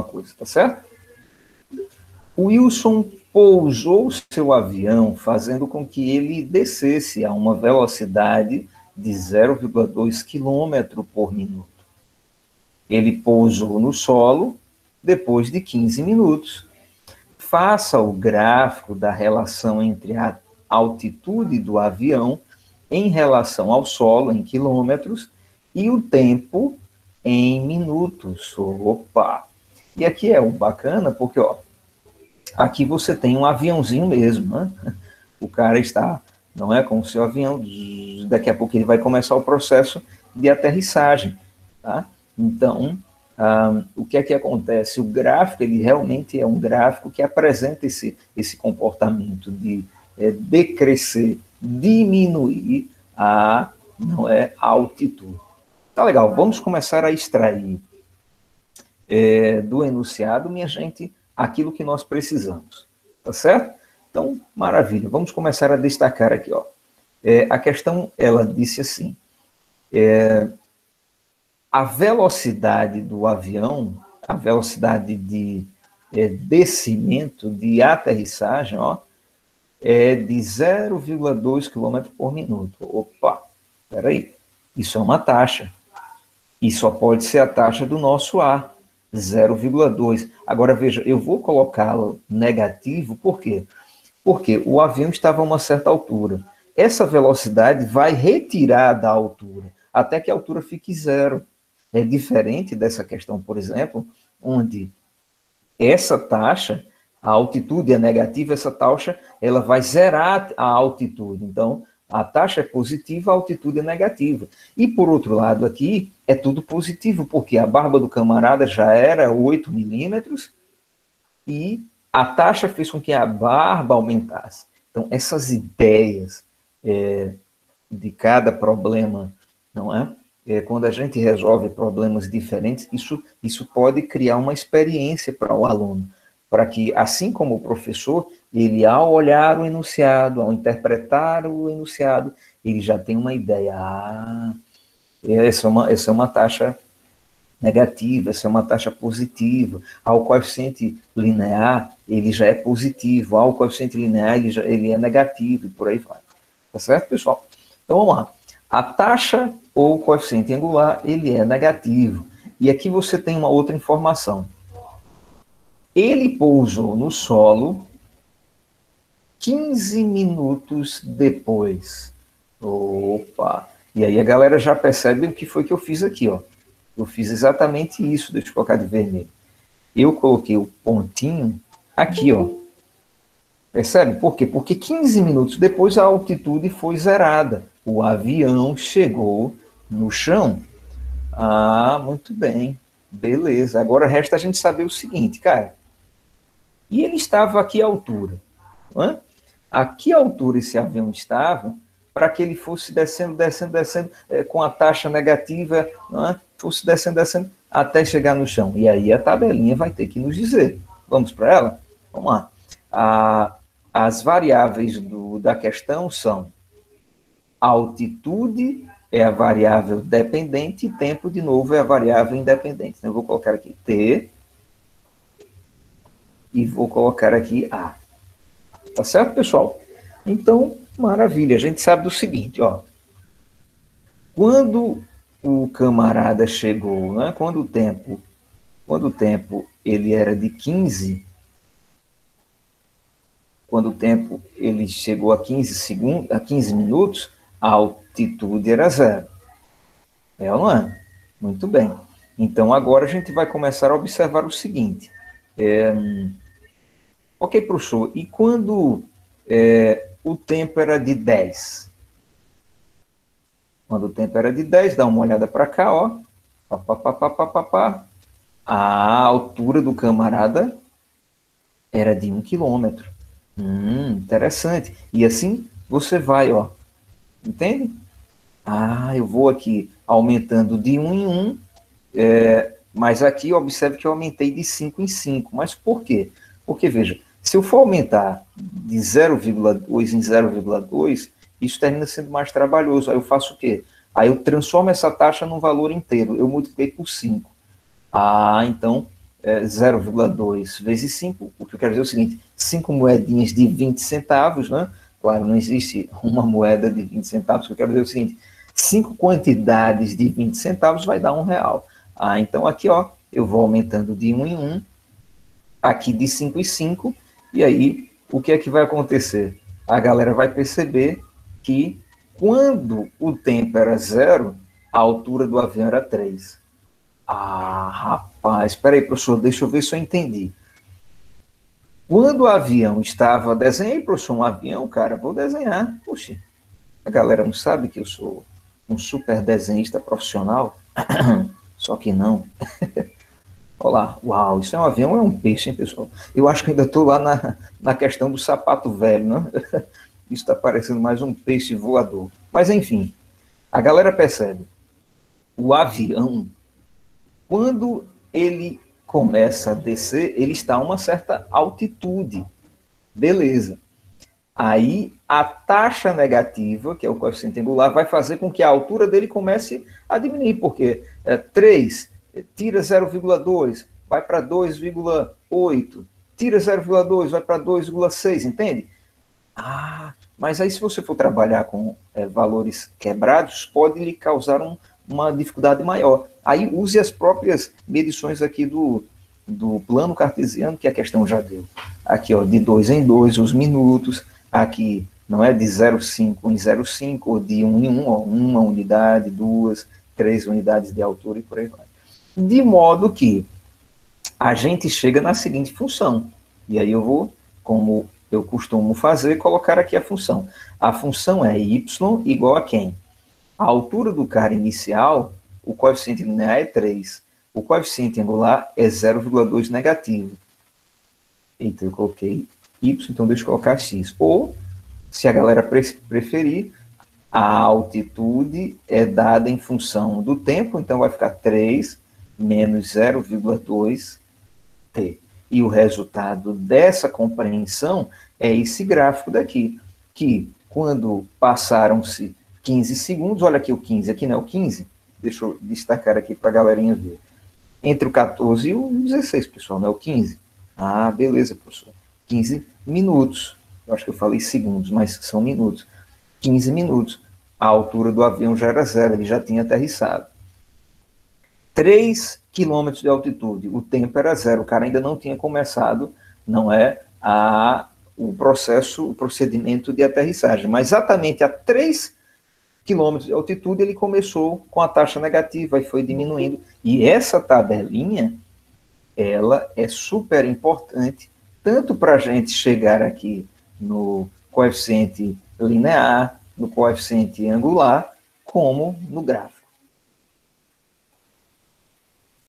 coisa, tá certo? O Wilson pousou seu avião, fazendo com que ele descesse a uma velocidade de 0,2 km por minuto. Ele pousou no solo depois de 15 minutos. Faça o gráfico da relação entre a altitude do avião em relação ao solo, em quilômetros, e o tempo em minutos. Opa! E aqui é o bacana, porque ó, aqui você tem um aviãozinho mesmo, né? O cara está, não é com o seu avião, daqui a pouco ele vai começar o processo de aterrissagem, tá? Então, o que é que acontece? O gráfico, ele realmente é um gráfico que apresenta esse comportamento de decrescer, diminuir não é, a altitude. Tá legal, vamos começar a extrair do enunciado, minha gente, aquilo que nós precisamos, tá certo? Então, maravilha, vamos começar a destacar aqui, ó. A questão, ela disse assim, a velocidade do avião, a velocidade de descimento, de aterrissagem, ó, é de 0,2 km por minuto. Opa, peraí, isso é uma taxa. E só pode ser a taxa do nosso ar, 0,2. Agora, veja, eu vou colocá-lo negativo, por quê? Porque o avião estava a uma certa altura. Essa velocidade vai retirar da altura, até que a altura fique zero. É diferente dessa questão, por exemplo, onde essa taxa, a altitude é negativa, essa taxa ela vai zerar a altitude. Então, a taxa é positiva, a altitude é negativa. E, por outro lado, aqui é tudo positivo, porque a barba do camarada já era 8 milímetros e a taxa fez com que a barba aumentasse. Então, essas ideias de cada problema, não é? Quando a gente resolve problemas diferentes, isso pode criar uma experiência para o aluno, para que, assim como o professor, ele, ao olhar o enunciado, ao interpretar o enunciado, ele já tem uma ideia. Essa é uma taxa negativa, essa é uma taxa positiva. Ao coeficiente linear, ele já é positivo. Ao coeficiente linear, ele é negativo, e por aí vai. Tá certo, pessoal? Então, vamos lá. A taxa ou coeficiente angular, ele é negativo. E aqui você tem uma outra informação. Ele pousou no solo 15 minutos depois. Opa! E aí a galera já percebe o que foi que eu fiz aqui, ó. Eu fiz exatamente isso, deixa eu colocar de vermelho. Eu coloquei o pontinho aqui, ó. Percebe? Por quê? Porque 15 minutos depois a altitude foi zerada. O avião chegou no chão. Muito bem. Beleza. Agora resta a gente saber o seguinte, cara. E ele estava a que altura? A que altura esse avião estava para que ele fosse descendo, com a taxa negativa, fosse descendo, até chegar no chão. E aí a tabelinha vai ter que nos dizer. Vamos para ela? Vamos lá. As variáveis da questão são altitude é a variável dependente e tempo, de novo, é a variável independente. Então, eu vou colocar aqui T e vou colocar aqui A. Tá certo, pessoal? Então, maravilha. A gente sabe do seguinte, ó. Quando o camarada chegou, né, quando o tempo ele era de 15, quando o tempo ele chegou a 15 segundos, a 15 minutos, a altitude era zero. É ou não é? Muito bem. Então, agora a gente vai começar a observar o seguinte. Ok, professor, e quando o tempo era de 10? Quando o tempo era de 10, dá uma olhada para cá, ó. A altura do camarada era de 1 quilômetro. Interessante. E assim você vai, ó. Entende? Eu vou aqui aumentando de 1 em 1, mas aqui observe que eu aumentei de 5 em 5. Mas por quê? Porque, veja, se eu for aumentar de 0,2 em 0,2, isso termina sendo mais trabalhoso. Aí eu faço o quê? Aí eu transformo essa taxa num valor inteiro. Eu multipliquei por 5. Então, 0,2 vezes 5, o que eu quero dizer é o seguinte, 5 moedinhas de 20 centavos, né? Claro, não existe uma moeda de 20 centavos, o que eu quero dizer é o seguinte, 5 quantidades de 20 centavos vai dar R$ 1. Então aqui, ó, eu vou aumentando de 1 em 1, aqui de 5 em 5, e aí o que é que vai acontecer? A galera vai perceber que quando o tempo era 0, a altura do avião era 3. Rapaz, espera aí, professor, deixa eu ver se eu entendi. Quando o avião estava... Desenhei, professor, um avião, cara, vou desenhar. Puxa, a galera não sabe que eu sou um super desenhista profissional? Só que não. Olá, uau, isso é um avião ou é um peixe, hein, pessoal? Eu acho que ainda estou lá na questão do sapato velho, não? Isso está parecendo mais um peixe voador. Mas, enfim, a galera percebe. O avião, quando ele começa a descer, ele está a uma certa altitude. Beleza. Aí, a taxa negativa, que é o coeficiente angular, vai fazer com que a altura dele comece a diminuir, porque 3 tira 0,2, vai para 2,8, tira 0,2, vai para 2,6, entende? Mas aí se você for trabalhar com valores quebrados, pode lhe causar uma dificuldade maior. Aí use as próprias medições aqui do plano cartesiano, que a questão já deu. Aqui, ó, de 2 em 2 os minutos, aqui não é de 0,5 em 0,5, ou de 1 em 1, ó, 1 unidade, 2, 3 unidades de altura e por aí vai. De modo que a gente chega na seguinte função. E aí eu vou, como eu costumo fazer, colocar aqui a função. A função é y igual a quem? A altura do cara inicial, o coeficiente linear é 3. O coeficiente angular é 0,2 negativo. Então eu coloquei y, então deixa eu colocar x. Ou, se a galera preferir, a altitude é dada em função do tempo, então vai ficar 3 menos 0,2 t. E o resultado dessa compreensão é esse gráfico daqui, que quando passaram-se 15 segundos, olha aqui o 15, aqui não é o 15, deixa eu destacar aqui para a galerinha ver. Entre o 14 e o 16, pessoal, não é o 15? Beleza, professor. 15 minutos. Eu acho que eu falei segundos, mas são minutos. 15 minutos. A altura do avião já era 0, ele já tinha aterrissado. 3 quilômetros de altitude, o tempo era 0, o cara ainda não tinha começado, não é, o procedimento de aterrissagem, mas exatamente a 3 quilômetros de altitude ele começou com a taxa negativa e foi diminuindo, e essa tabelinha, ela é super importante, tanto para a gente chegar aqui no coeficiente linear, no coeficiente angular, como no gráfico.